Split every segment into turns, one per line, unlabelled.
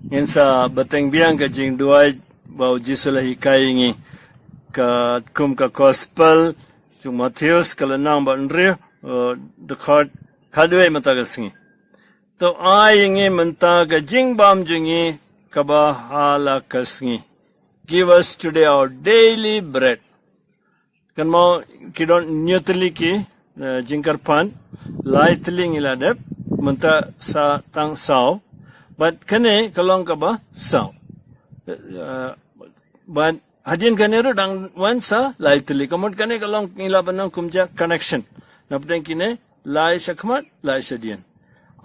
ngin sa bateng biang ka jing duai bau jisula hikai ngi ka kum ka gospel jung Matthews kala nang ba nri the court kadwe mata ka singi to ai ngi menta ka jing bam jungi ka ba hala ka singi give us today our daily bread kan mau kidon nyutli ki jingkar pan lightly ngiladep menta sa tang sao but kane kalong ka ba sao but hadin kanero dang wan sa lightly kamot kane kalong ngilaban ng kumja connection napdeng kine lai sakmat lai sadian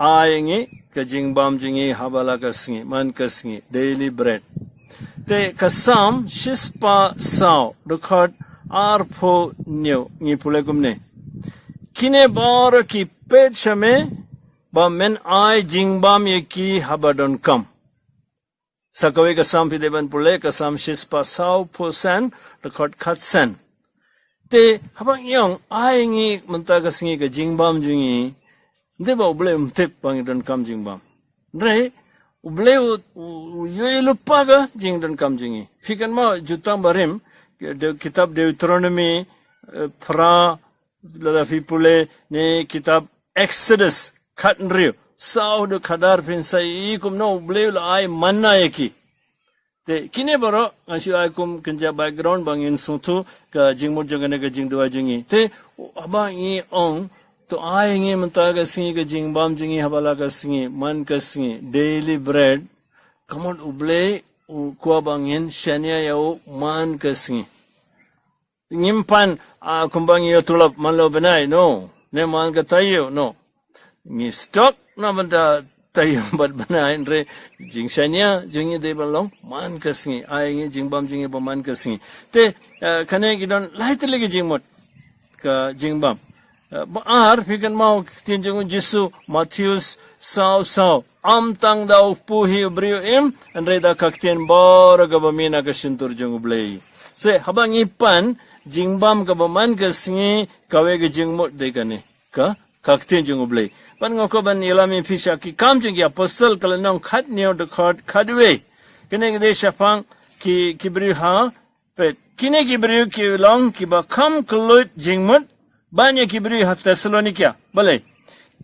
ayengi ka jingbam jingi habala ka singi man ka singi daily bread te kasam shispa sao record arpo new ngi pule kumne kine bar ki pet shame ba men ai jingbam ye ki habadon kam sakawe kasam pideban pule kasam shispa sao po san record khat san te habang yong ai ngi munta ka singi ka jingbam jungi deba ble mtep bangidon kam jingbam re uble ye lupa ga jingdon kam jingi fikan ma jutang barim kitab Deuteronomy pra lada fipule ne kitab Exodus khatnrio sao de khadar pinsa ikum no bleu la ai manna yeki te kine baro asu ai kum kinja background bangin sutu ka jingmur jangane ka jingdwa jingi te aba ngi ong to ai ngi manta ka singi ka jingbam jingi habala ka singi man ka singi daily bread kamon uble kuwa bangin shania yau man ka singi ngimpan kumbang iyo tulap manlo benay no ne man ka tayo no ngi stock na banda tayo bat benay re jing shania jingi de balong man ka singi ay ngi jingbam jingi ba man ka singi te kane gidon lahat lagi jingmot ka jingbam ar fikan mau tinjung Jisu Matthews sao amtang daw puhi brio andre da kakten bar gabamina ka sintur jung blay se habang ipan jingbam gabaman ka singi kawe ga jingmot de kane ka kakten jung blay pan ngoko ban ilami fisha ki kam jung apostol kalanong khat neo de khadwe kene de shapang ki brio ha pet kine ki brio ki long ki ba kam kluit jingmot banya ki brio ha Thessalonica bale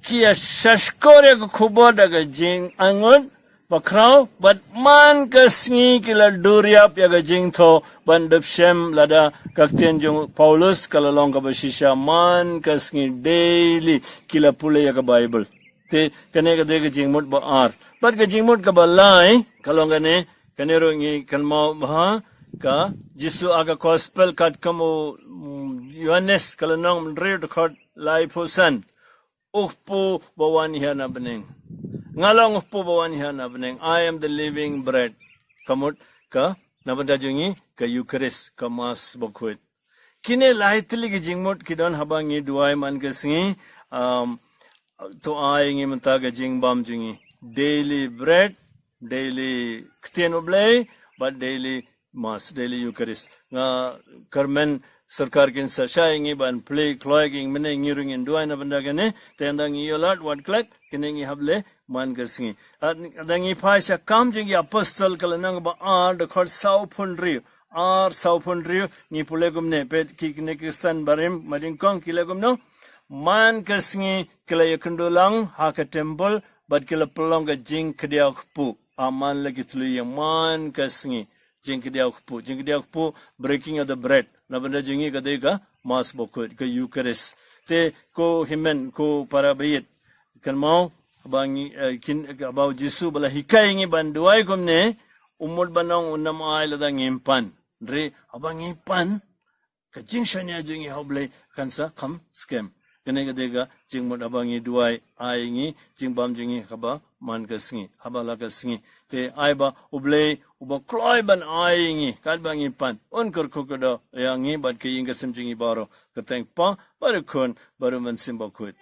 kia shashkore ko khuboda ga jing angon bakrao but man ka singi kila duriap ya ga jing tho bandap shem lada kakten jong Paulus kala long ka basisha man ka singi daily kila pule ya ga Bible te kane ga de ga jing mot ba ar but ga jing mot ka ba lai kalong gane kanero ngi kalma ha ka Jisu aga gospel kat kamo Yohanes kala nong read khot lai posan Ukpo bawan hiya na beneng. Ngalong ukpo bawan hiya na beneng. I am the living bread. Kamut ka nabanda jungi ka Eucharist ka mas bakwit. Kine lahitili ki jingmut kidon habang ngi duay man ka singi to ay ngi manta ka jingbam jungi. Daily bread, daily ktien oblay, but daily mas, daily Eucharist. Nga Carmen sarkar kin sa shaingi ban play clogging mene ngiring in duai na banda gane tendang yolat what click kinengi hable man gasingi adangi phaisha kam jingi apostol kalanang ba ar the khot sau phundri ar sau phundri ni pulegum ne pet kikne kristan barim maring kong kilegum no man gasingi kila yakundulang ha ka temple but kila pelong ga jing kdia khpu aman lagi tulu man gasingi jingkidiakpu breaking of the bread nabanda jingi kadeka mas bokut ka Eucharist te ko himen ko parabayit kan mau bangi kin about Jisu bala hikai ngi banduai komne umur banong unam ai la ngimpan re abang ngimpan ka jingshanya jingi hoble kansa kam scam kene kadeka jingmod abangi duai ai ngi jingbam jingi kaba man ka singi habala ka singi te ai ba uble uba kloy ban ai ngi kad bangi pan on kor kokodo yangi bad ke inga simjingi baro kateng pa baru kun baru man simba kut